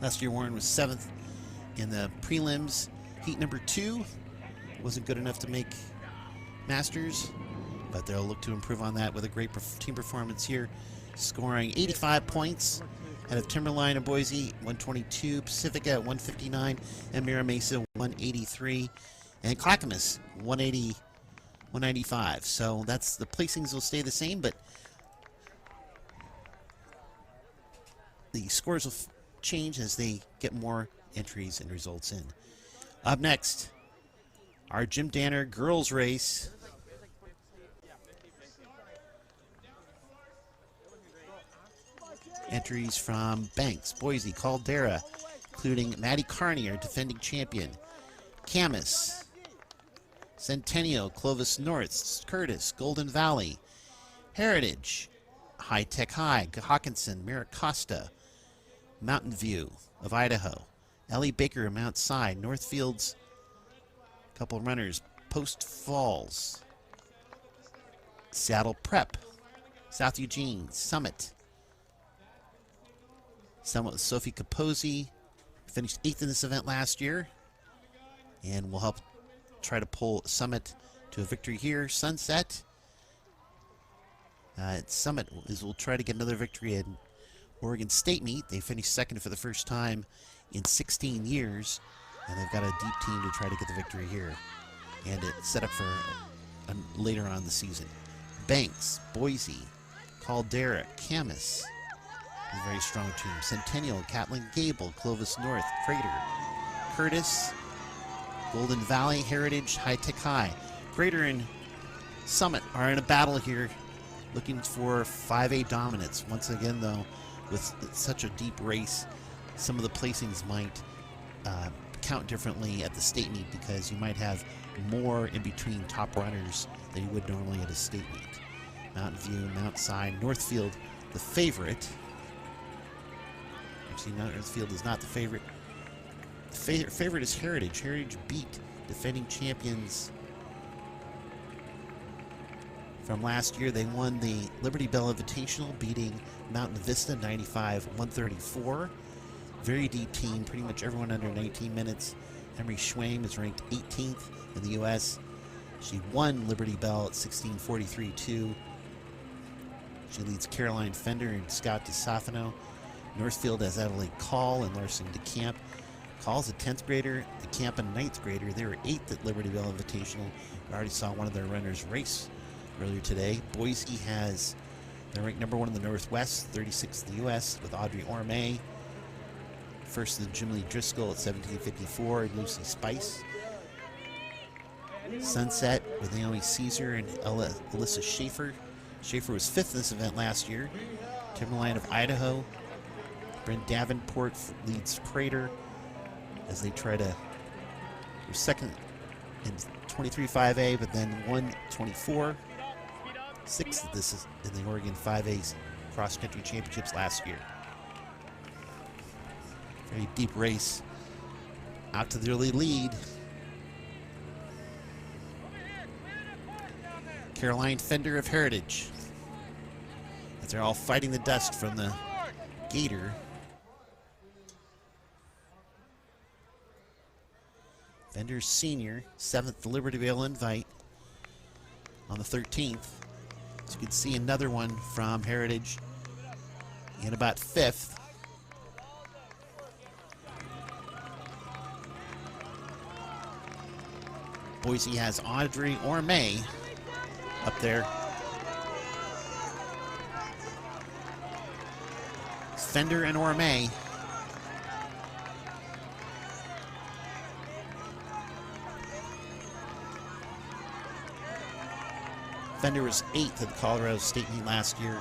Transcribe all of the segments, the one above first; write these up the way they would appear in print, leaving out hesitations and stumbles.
Last year, Warren was 7th in the prelims. Heat number 2 wasn't good enough to make Masters, but they'll look to improve on that with a great team performance here, scoring 85 points out of Timberline and Boise, 122, Pacifica at 159, and Mira Mesa 183, and Clackamas 180, 195. So that's the placings will stay the same, but the scores will change as they get more entries and results in. Up next, our Jim Danner girls race. Entries from Banks, Boise, Caldera, including Maddie Carney, our defending champion. Camas, Centennial, Clovis North, Curtis, Golden Valley, Heritage, High Tech High, Hawkinson, Maricosta, Mountain View of Idaho, Ellie Baker, Mount Si, Northfield's couple runners, Post Falls, Seattle Prep, South Eugene, Summit with Sophie Capozzi, finished 8th in this event last year, and will help try to pull Summit to a victory here. Sunset at Summit will try to get another victory in Oregon State meet. They finished 2nd for the first time in 16 years, and they've got a deep team to try to get the victory here, and it's set up for later on in the season. Banks, Boise, Caldera, Camas, a very strong team. Centennial, Catlin Gable, Clovis North, Crater, Curtis, Golden Valley, Heritage, High Tech High. Crater and Summit are in a battle here, looking for 5A dominance. Once again, though, with such a deep race, some of the placings might count differently at the state meet because you might have more in between top runners than you would normally at a state meet. Mountain View, Mount Si, Northfield, the favorite. Actually, Northfield is not the favorite. The favorite is Heritage. Heritage beat defending champions from last year. They won the Liberty Bell Invitational, beating Mountain Vista 95-134. Very deep team, pretty much everyone under 19 minutes. Emery Schwame is ranked 18th in the U.S. She won Liberty Bell at 16:43.2. She leads Caroline Fender and Scott DeSafano. Northfield has Adelaide Call and Larson DeCamp. Call's a 10th grader, DeCamp a 9th grader. They were 8th at Liberty Bell Invitational. I already saw one of their runners race earlier today. Boise they're ranked number 1 in the Northwest, 36th in the U.S. with Audrey Orme. First in Jim Lee Driscoll at 17:54, and Lucy Spice. Sunset with Naomi Caesar and Alyssa Schaefer. Schaefer was 5th in this event last year. Timberline of Idaho. Brent Davenport leads Crater as they try to. They're 2nd in 23.5A, but then 1:24. 6th this is in the Oregon 5A cross country championships last year. Very deep race. Out to the early lead. Caroline Fender of Heritage. As they're all fighting the dust from the Gator. Fender's senior, 7th Liberty Bell Invite on the 13th. As you can see, another one from Heritage in about 5th. Boise has Audrey Orme up there. Fender and Orme. Fender was 8th at the Colorado State meet last year.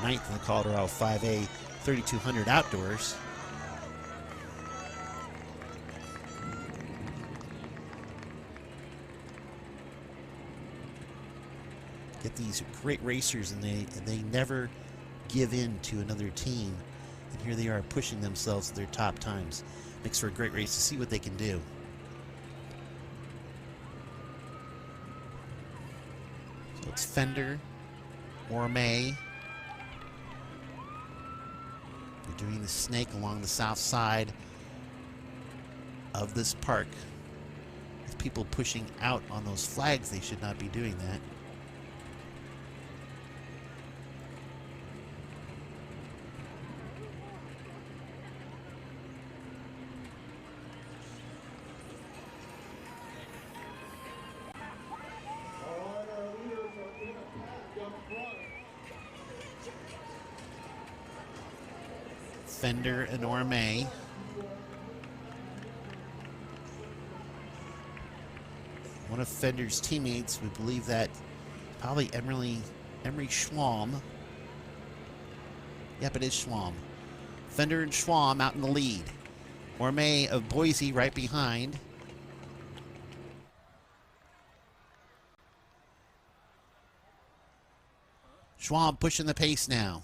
Ninth in the Colorado 5A 3200 outdoors. Get these great racers, and they never give in to another team. And here they are pushing themselves to their top times. Makes for a great race to see what they can do. So it's Fender, Orme. They're doing the snake along the south side of this park. With people pushing out on those flags, they should not be doing that. Fender and Orme. One of Fender's teammates, we believe that probably Emery Schwalm. Yep, it is Schwalm. Fender and Schwalm out in the lead. Orme of Boise right behind. Schwalm pushing the pace now.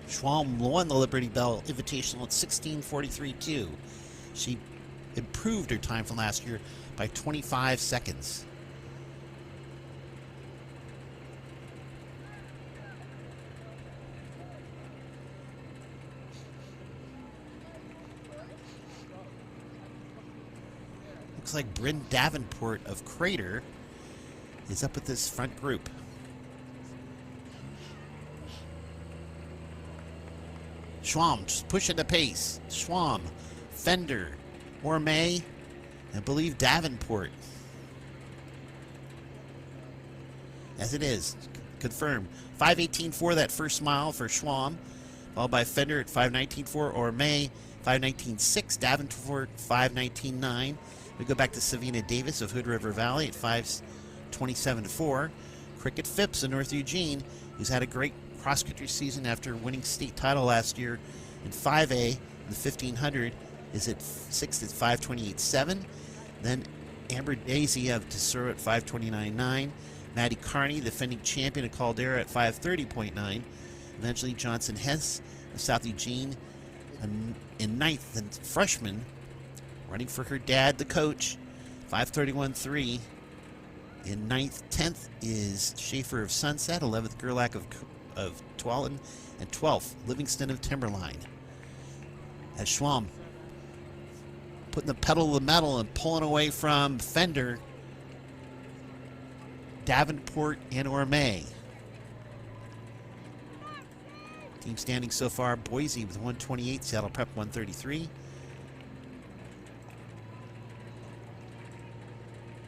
Schwalm won the Liberty Bell Invitational at 16:43.2. She improved her time from last year by 25 seconds. Looks like Bryn Davenport of Crater is up with this front group. Schwalm just pushing the pace. Schwalm, Fender, Orme, I believe Davenport. As it is, confirmed. 5:18.4 that first mile for Schwalm, followed by Fender at 5:19.4, Orme 5:19.6, Davenport 5:19.9. We go back to Savina Davis of Hood River Valley at 5:27.4. Cricket Phipps of North Eugene, who's had a great cross-country season after winning state title last year in 5A, the 1500 is at 6th at 5:28.7. Then Amber Daisy of Tesoro at 5:29.9. Maddie Carney, the defending champion of Caldera, at 5:30.9. Eventually Johnson Hess of South Eugene in 9th, and freshman running for her dad, the coach, 5:31.3. In 9th, 10th is Schaefer of Sunset, 11th Gerlach of Tualatin, and 12th Livingston of Timberline. As Schwalm putting the pedal to the metal and pulling away from Fender, Davenport, and Orme. Team standing so far: Boise with 128, Seattle Prep 133.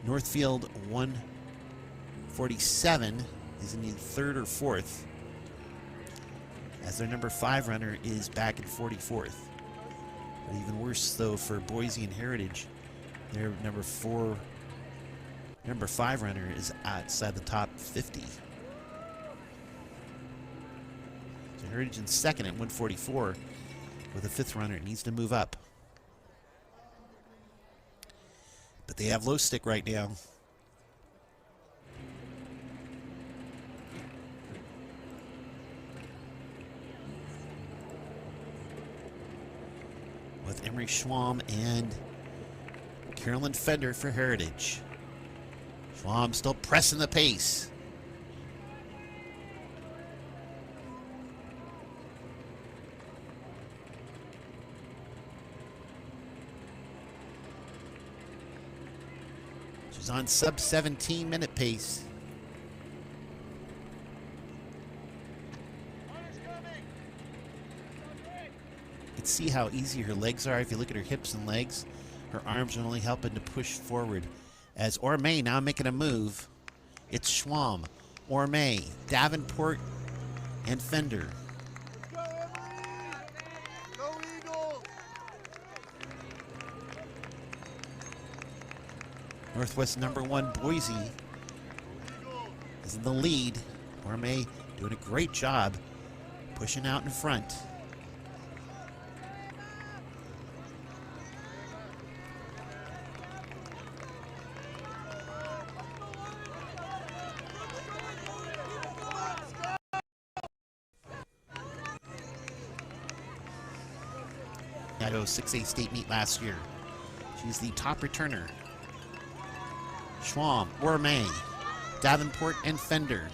Northfield 147 is in the 3rd or 4th, as their number 5 runner is back in 44th. But even worse, though, for Boise and Heritage, their number 5 runner is outside the top 50. So Heritage in 2nd at 144 with a 5th runner. It needs to move up. But they have low stick right now. With Emery Schwalm and Carolyn Fender for Heritage. Schwalm still pressing the pace. She's on sub 17-minute pace. You can see how easy her legs are. If you look at her hips and legs, her arms are only helping to push forward. As Orme now making a move, it's Schwalm, Orme, Davenport, and Fender. Go Eagles! Northwest number 1 Boise is in the lead. Orme doing a great job pushing out in front. Chicago 6A state meet last year. She's the top returner. Schwam, Orme, Davenport, and Fender.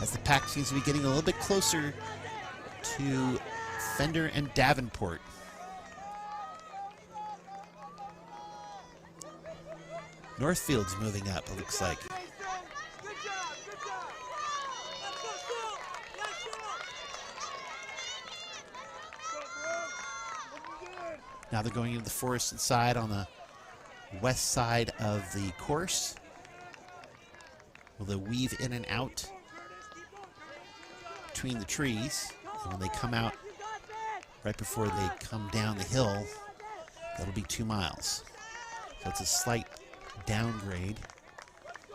As the pack seems to be getting a little bit closer to Fender and Davenport. Northfield's moving up, it looks like. Good job, good job. Let's go, Phil. Let's go. Now they're going into the forested side on the west side of the course. Will they weave in and out between the trees? And when they come out right before they come down the hill, that'll be 2 miles. So it's a slight downgrade.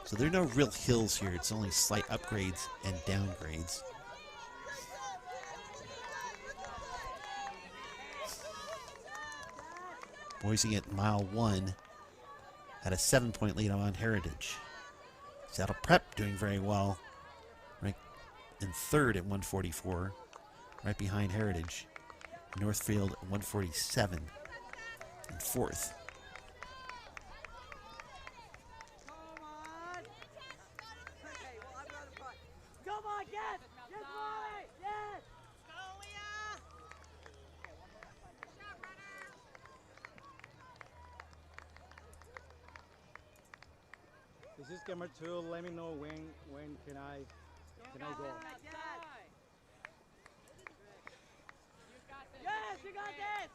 So there are no real hills here. It's only slight upgrades and downgrades. Boise at mile 1 had a 7-point lead on Heritage. Saddle Prep doing very well, ranked in third at 144, right behind Heritage. Northfield at 147 in fourth. Come on, yes! Yes, Molly! Yes! This is camera 2. Let me know when can I go. Yes, you got this!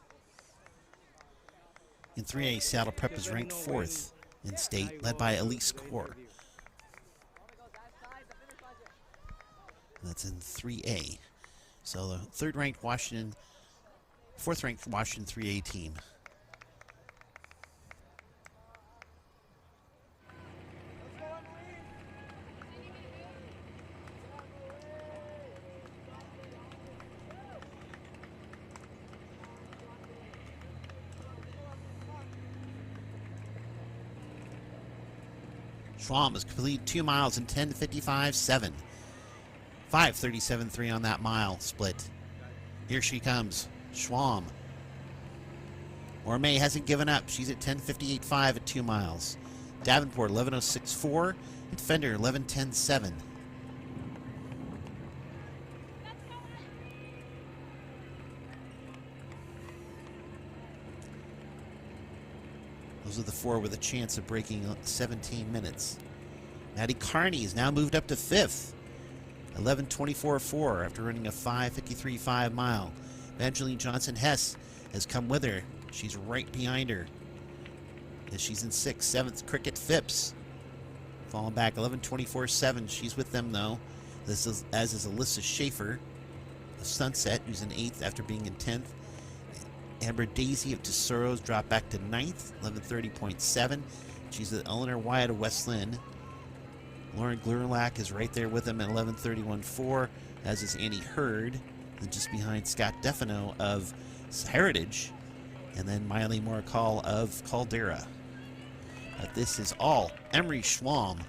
In 3A, Saddle Prep is ranked fourth in state, led by Elise Core. That's in 3A. So the fourth-ranked Washington 3A team. Schwam has completed 2 miles in 10:55.7. 5:37.3 on that mile split. Here she comes, Schwam. Orme hasn't given up. She's at 10:58.5 at 2 miles. Davenport 11:06.4 and Fender 11:10.7. Those are the four with a chance of breaking 17 minutes. Maddie Carney has now moved up to fifth. 11:24.4 after running a 5:53.5 mile. Evangeline Johnson-Hess has come with her. She's right behind her. As she's in sixth. Seventh, Cricket Phipps. Falling back 11:24.7. She's with them though. As is Alyssa Schaefer of Sunset, who's in eighth after being in 10th. Amber Daisy of Tesoros dropped back to 9th, 11:30.7. She's with Eleanor Wyatt of West Lynn. Lauren Glurlak is right there with them at 11:31.4, as is Annie Hurd, and just behind Scott Defino of Heritage, and then Miley Morikal of Caldera. But this is all Emery Schwam.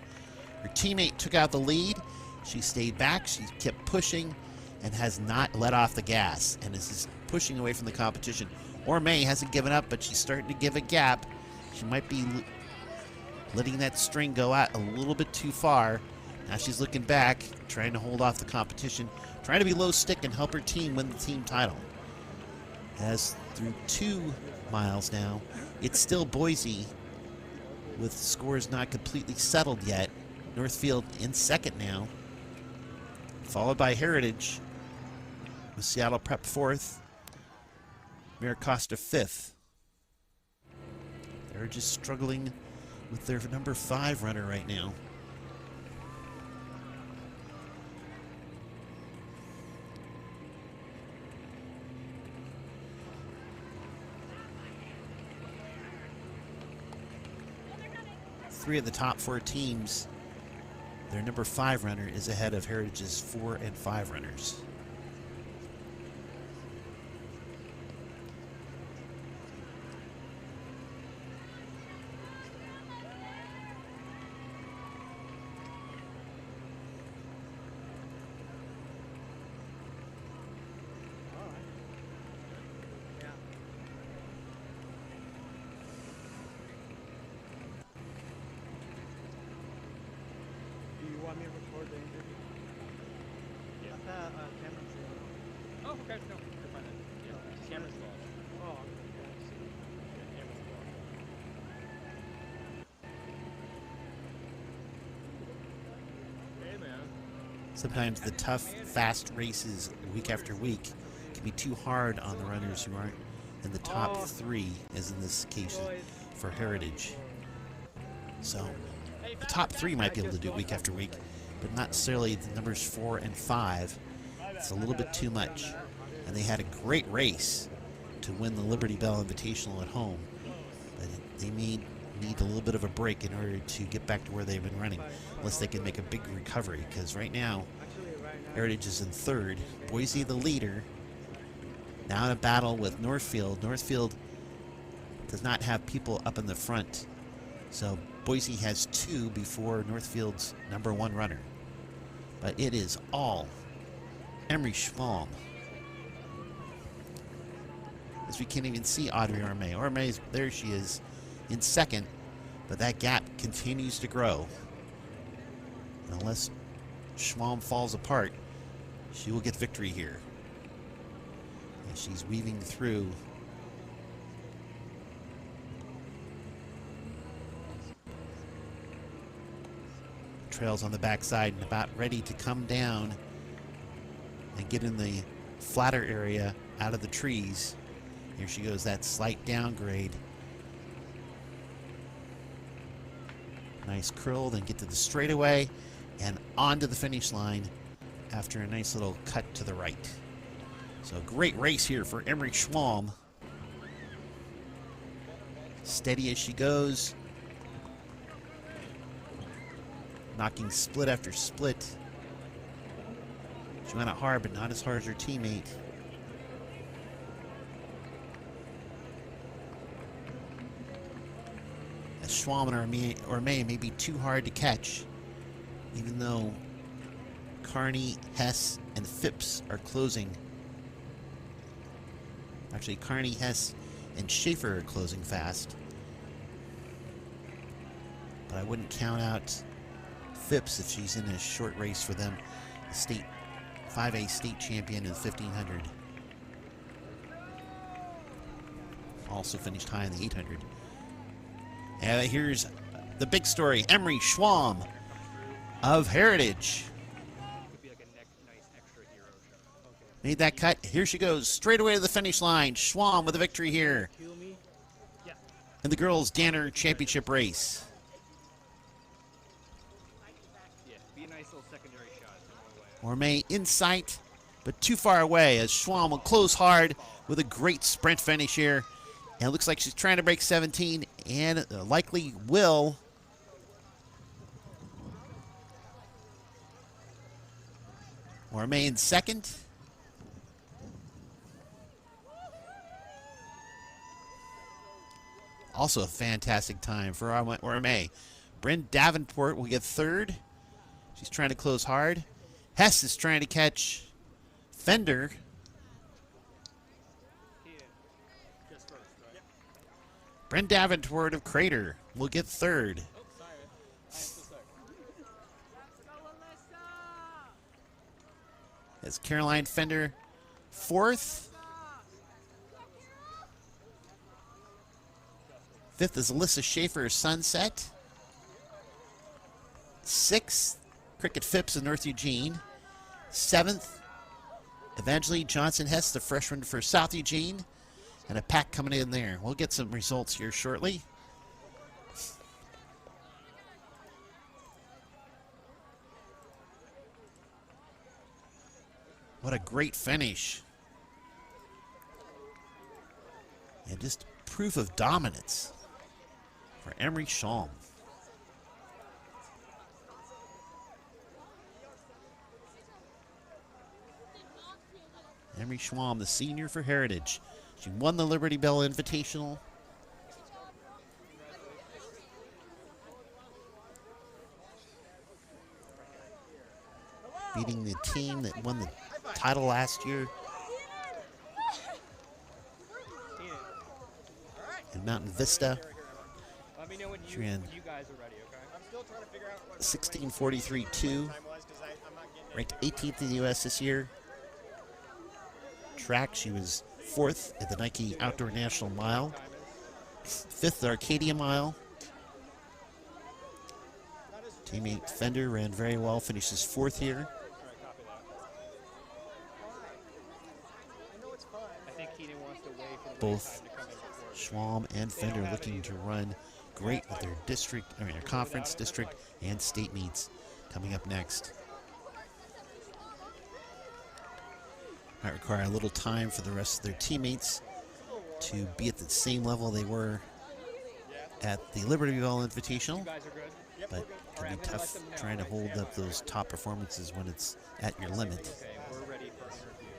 Her teammate took out the lead. She stayed back. She kept pushing and has not let off the gas, and is pushing away from the competition. Orme hasn't given up, but she's starting to give a gap. She might be letting that string go out a little bit too far. Now she's looking back, trying to hold off the competition, trying to be low stick and help her team win the team title. As through 2 miles now, it's still Boise with scores not completely settled yet. Northfield in second now, followed by Heritage with Seattle Prep fourth, Miracosta fifth. They're just struggling with their number 5 runner right now. Three of the top 4 teams, their number 5 runner is ahead of Heritage's 4 and 5 runners. Okay, no, you're fine then. Yeah, Cameron's fault. Oh, okay. Yeah, Cameron's fault. Hey, man. Sometimes the tough, fast races week after week can be too hard on the runners who aren't in the top 3, as in this case for Heritage. So the top 3 might be able to do it week after week, but not necessarily the numbers 4 and 5. It's a little bit too much. And they had a great race to win the Liberty Bell Invitational at home, but they need a little bit of a break in order to get back to where they've been running, unless they can make a big recovery, because right now Heritage is in 3rd, Boise the leader, now in a battle with Northfield. Northfield does not have people up in the front, so Boise has 2 before Northfield's #1 runner. But it is all Emery Schmalm. As we can't even see Audrey Orme. Orme's, there she is, in 2nd, but that gap continues to grow. And unless Schmalm falls apart, she will get victory here. And she's weaving through trails on the backside and about ready to come down and get in the flatter area out of the trees. Here she goes, that slight downgrade. Nice curl, then get to the straightaway and onto the finish line after a nice little cut to the right. So great race here for Emery Schmalm. Steady as she goes. Knocking split after split. She went out hard, but not as hard as her teammate. As Schmalm and Orme may be too hard to catch, even though Carney, Hess, and Phipps are closing. Actually, Carney, Hess, and Schaefer are closing fast. But I wouldn't count out Phipps if she's in a short race for them. The state 5A state champion in the 1500. Also finished high in the 800. And here's the big story. Emery Schmalm of Heritage. Made that cut. Here she goes, straight away to the finish line. Schmalm with a victory here in the girls' Danner Championship race. Orme in sight, but too far away as Schmalm will close hard with a great sprint finish here. And it looks like she's trying to break 17 and likely will. Orme in 2nd. Also a fantastic time for Orme. Bryn Davenport will get 3rd. She's trying to close hard. Hess is trying to catch Fender. Bryn Davenport of Crater will get 3rd. As Caroline Fender 4th. 5th is Alyssa Schaefer, Sunset. 6th, Cricket Phipps of North Eugene. 7th, Evangeline Johnson Hess, the freshman for South Eugene. And a pack coming in there. We'll get some results here shortly. What a great finish. And just proof of dominance for Emery Schmalm. Emery Schmalm, the senior for Heritage. She won the Liberty Bell Invitational. Beating the team that won the title last year in Mountain Vista. Let me know when She ran you guys are ready, okay? I'm still trying to figure out what 16:43.2. Ranked 18th in the U.S. this year. track. She was 4th at the Nike Outdoor National Mile, 5th the Arcadia Mile. Teammate Fender ran very well, finishes 4th here. Both Schwalm and Fender looking to run great with their their conference, district, and state meets coming up next. Might require a little time for the rest of their teammates to be at the same level they were at the Liberty Bell Invitational, but it can be tough trying to hold up those top performances when it's at your limit.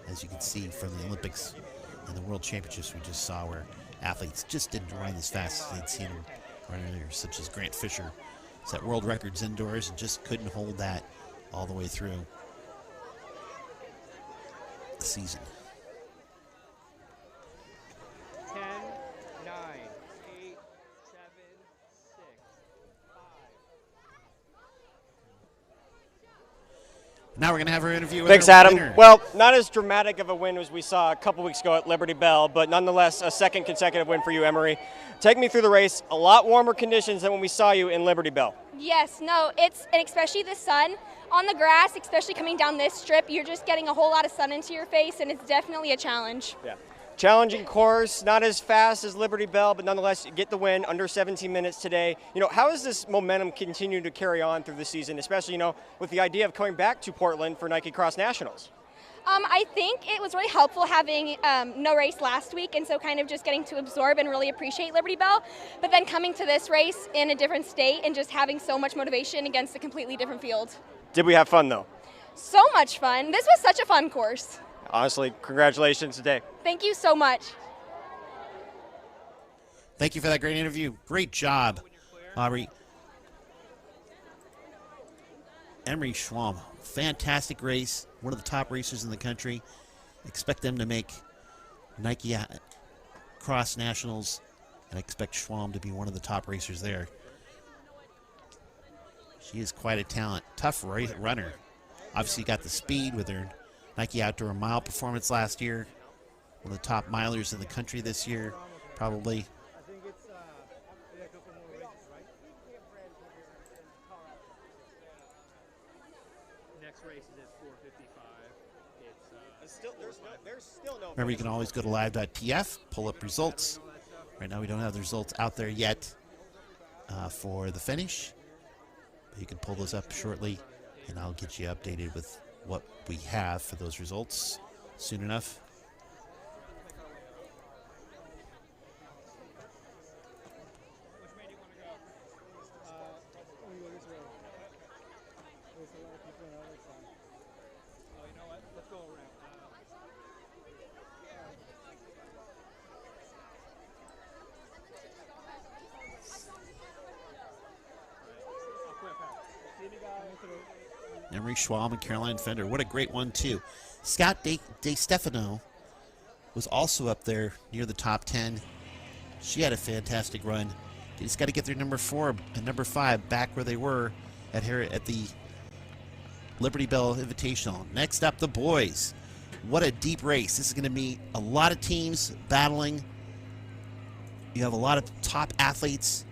As you can see from the Olympics and the World Championships we just saw, where athletes just didn't run as fast as they'd seen them run earlier, such as Grant Fisher set world records indoors and just couldn't hold that all the way through the season. 10, 9, 8, 7, 6, 5. Now we're going to have our interview with Thanks, our Adam. winner. Well, not as dramatic of a win as we saw a couple weeks ago at Liberty Bell, but nonetheless a second consecutive win for you, Emery. Take me through the race. A lot warmer conditions than when we saw you in Liberty Bell. Yes, no, and especially the sun on the grass, especially coming down this strip, you're just getting a whole lot of sun into your face, and it's definitely a challenge. Yeah. Challenging course, not as fast as Liberty Bell, but nonetheless you get the win, under 17 minutes today. How has this momentum continued to carry on through the season, especially, with the idea of coming back to Portland for Nike Cross Nationals? I think it was really helpful having no race last week, and so kind of just getting to absorb and really appreciate Liberty Bell, but then coming to this race in a different state and just having so much motivation against a completely different field. Did we have fun, though? So much fun. This was such a fun course. Honestly, congratulations today. Thank you so much. Thank you for that great interview. Great job, Aubrey. Emery Schwalm, fantastic race. One of the top racers in the country. Expect them to make Nike Cross Nationals, and I expect Schwalm to be one of the top racers there. She is quite a talent. Tough runner. Obviously got the speed with her Nike Outdoor Mile performance last year. One of the top milers in the country this year, probably. I think it's a couple more races, right? Next race is at 4:55. There's still no. Remember, you can always go to live.tf, pull up results. Right now we don't have the results out there yet for the finish. But you can pull those up shortly, and I'll get you updated with what we have for those results soon enough. Which way do you want to go? We go this way. There's a lot of people on the other side. Oh, you know what? Let's go around. I'll quit back. See you guys. Emery Schwalm and Caroline Fender. What a great one, too. Scott De Stefano was also up there near the top 10. She had a fantastic run. They just got to get their number 4 and number 5 back where they were at the Liberty Bell Invitational. Next up, the boys. What a deep race. This is going to be a lot of teams battling. You have a lot of top athletes